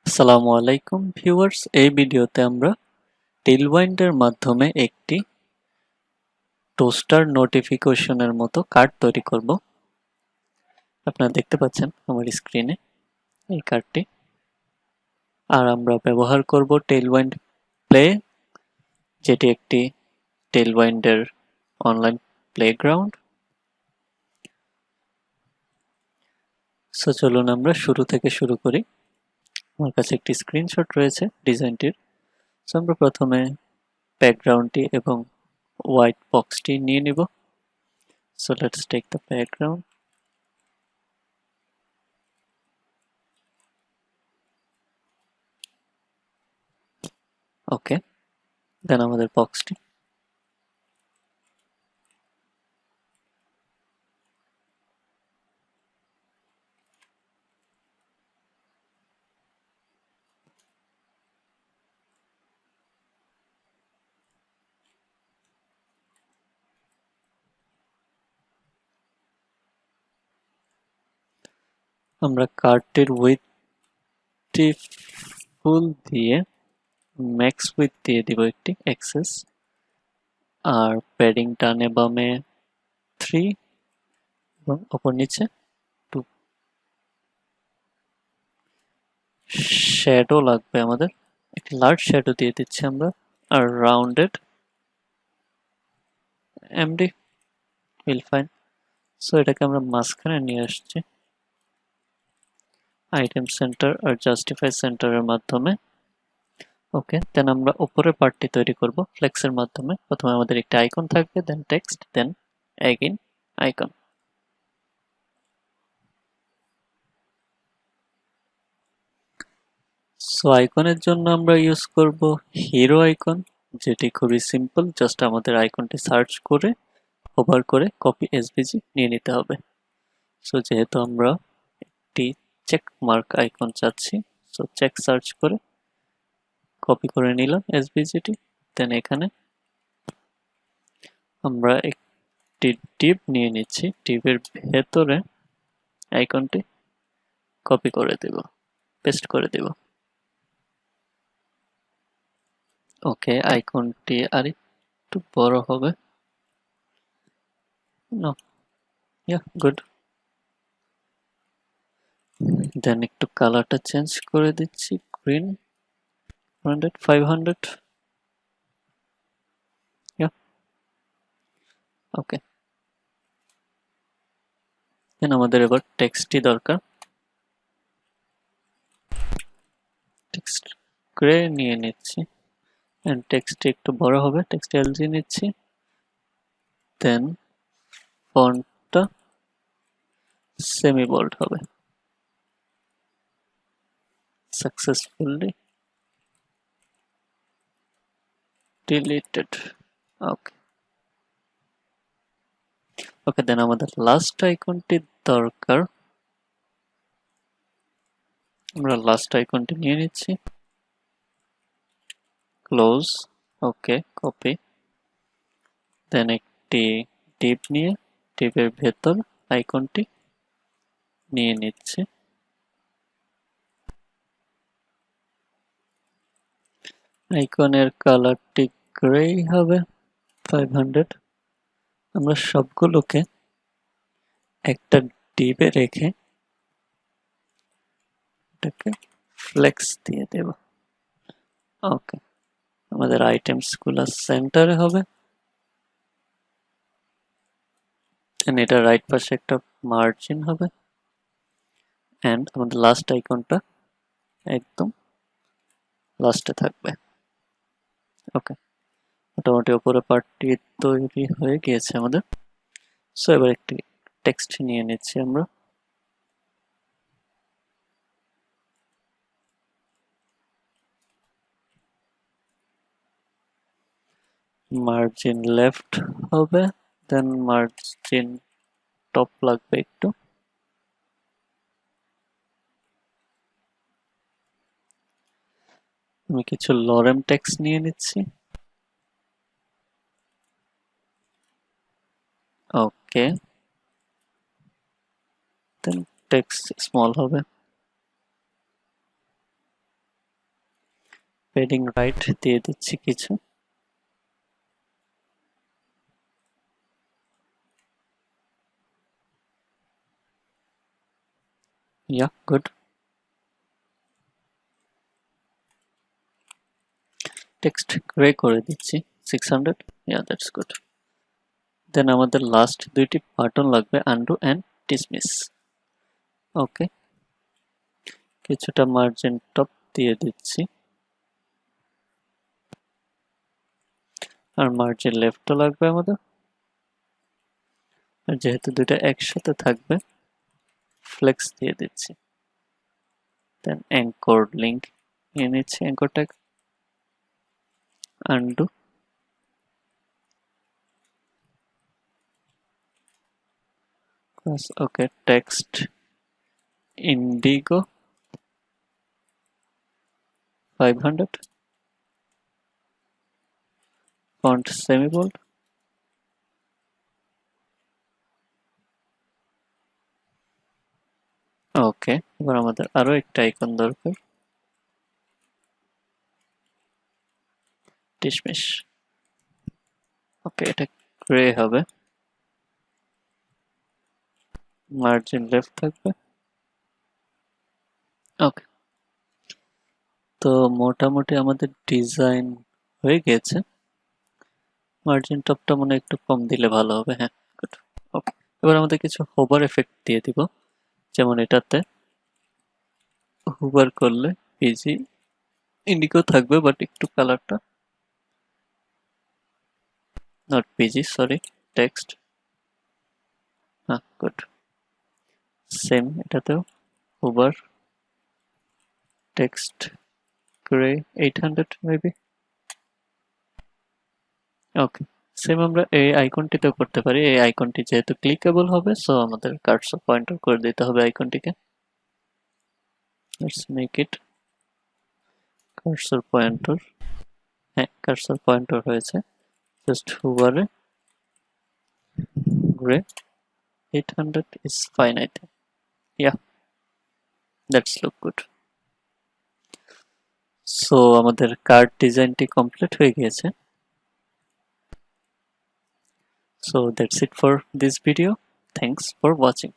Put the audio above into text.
আসসালামু আলাইকুম ভিউয়ার্স, এই ভিডিওতে আমরা টেইলওয়াইন্ডের মাধ্যমে একটি টোস্টার নোটিফিকেশনের মতো কার্ড তৈরি করব। আপনারা দেখতে পাচ্ছেন আমার স্ক্রিনে এই কার্ডটি। আর আমরা ব্যবহার করব টেইলওয়াইন্ড প্লে, যেটি একটি টেইলওয়াইন্ডের অনলাইন প্লেগ্রাউন্ড। সো চলুন আমরা শুরু থেকে শুরু করি। আমার কাছে একটি স্ক্রিনশট রয়েছে ডিজাইনটির। সো আমরা প্রথমে ব্যাকগ্রাউন্ডটি এবং হোয়াইট বক্সটি নিয়ে নিব। So let's take the background. Okay, then আমাদের বক্সটি আমরা কার্ডটির উইডথটি ফুল দিয়ে ম্যাক্স উইডথ দিয়ে দিব একটি এক্সেস, আর প্যাডিং ডানে বামে 3 এবং উপর নিচে 2। শ্যাডো লাগবে আমাদের, একটি লার্জ শ্যাডো দিয়ে দিচ্ছি আমরা, আর rounded MD will fine. So এটাকে আমরা মাঝখানে নিয়ে আসছি আইটেম সেন্টার আর জাস্টিফাই সেন্টারের মাধ্যমে। ওকে, দেন আমরা উপরের পার্টটি তৈরি করব ফ্লেক্সের মাধ্যমে। প্রথমে আমাদের একটা আইকন থাকবে, then text, then again icon. So আইকনের জন্য আমরা ইউজ করব হিরো আইকন, যেটি খুবই সিম্পল। জাস্ট আমাদের আইকনটি সার্চ করে হোভার করে কপি এসভিজি নিয়ে নিতে হবে। সো যেহেতু আমরা একটি চেক মার্ক আইকন চাচ্ছি, সো চেক সার্চ করে কপি করে নিলাম এসভিজিটি। দেন এখানে আমরা একটি টিপ নিয়ে নিচ্ছি, টিপের ভেতরে আইকনটি কপি করে দেব, পেস্ট করে দেব। ওকে, আইকনটি আর একটু বড় হবে। নো, ইয়া গুড। দেন একটু কালারটা চেঞ্জ করে দিচ্ছি, গ্রিন 500। ইয়া ওকে। দেন আমাদের এবার টেক্সটটি দরকার। টেক্সট গ্রে নিয়ে নিচ্ছি, এন্ড টেক্সটটি একটু বড় হবে, টেক্সট এলজি নিচ্ছি। দেন ফন্টটা সেমি বোল্ড হবে। Successfully deleted. Okay okay, then আমাদের লাস্ট আইকনটি দরকার। আমরা লাস্ট আইকনটি নিয়ে নিচ্ছি, ক্লোজ। ওকে, কপি। দেন একটি টিপ নিয়ে টিপের ভেতর আইকনটি নিয়ে নিচ্ছি। আইকনের কালারটি গ্রে হবে 500। আমরা সবগুলোকে একটা টিপে রেখে এটাকে ফ্লেক্স দিয়ে দেব। ওকে, আমাদের আইটেমস গুলো সেন্টারে হবে। এটা রাইট পাশে একটা মার্জিন হবে, এন্ড আমাদের লাস্ট আইকনটা একদম লাস্টে থাকবে। ওকে, মোটামুটি উপরে পার্টটি তৈরি হয়ে গিয়েছে আমাদের। সো এবার একটি টেক্সট নিয়ে নিচ্ছি আমরা। মার্জিন লেফট হবে, দেন মার্জিন টপ লাগবে একটু। আমি কিছু লরেম টেক্সট নিয়ে নিচ্ছি। ওকে, দেন টেক্সট স্মল হবে। পেডিং রাইট দিয়ে দিচ্ছি কিছু। Yeah, good. টেক্সট গ্রে করে দিচ্ছি 600. Yeah, that's good. দেন আমাদের লাস্ট দুইটি বাটন লাগবে, আনডু অ্যান্ড ডিসমিস। ওকে, কিছুটা মার্জিন টপ দিয়ে দিচ্ছি, আর মার্জিন লেফটও লাগবে আমাদের। আর যেহেতু দুইটা একসাথে থাকবে, ফ্লেক্স দিয়ে দিচ্ছি। দেন অ্যাঙ্কর লিঙ্ক নিয়ে নিচ্ছি, অ্যাঙ্কর ট্যাগ, আনডু, ওকে, টেক্সট ইন্ডিগো 500, ফন্ট সেমিবোল্ড, ওকে। এবার আমাদের আরো একটা আইকন দরকার, ডিসমিস। ওকে, এটা গ্রে হবে, মার্জিন লেফট থাকবে। ওকে, তো মোটামুটি আমাদের ডিজাইন হয়ে গেছে। মার্জিন টপটা মনে একটু কম দিলে ভালো হবে। হ্যাঁ, গুড। ওকে, এবার আমাদের কিছু হোভার এফেক্ট দিয়ে দিব, যেমন এটাতে হোভার করলে পিজি ইন্ডিগো থাকবে, বাট একটু কালারটা, নট পিজি, সরি, টেক্সট। হ্যাঁ, গুড। সেম এটাতেও হোভার, টেক্সট গ্রে 800 মেবি। ওকে, সেম আমরা এই আইকনটিতেও করতে পারি। এই আইকনটি যেহেতু ক্লিকেবল হবে, সো আমাদের কার্সর পয়েন্টার করে দিতে হবে আইকনটিকে। Let's make it cursor pointer. হ্যাঁ, কার্সর পয়েন্টার হয়েছে। জাস্ট হুবারে grey 800 is fine, I think. Yeah, that's look good. So আমাদের কার্ড ডিজাইনটি কমপ্লিট হয়ে গিয়েছে। So that's it for this video. Thanks for watching.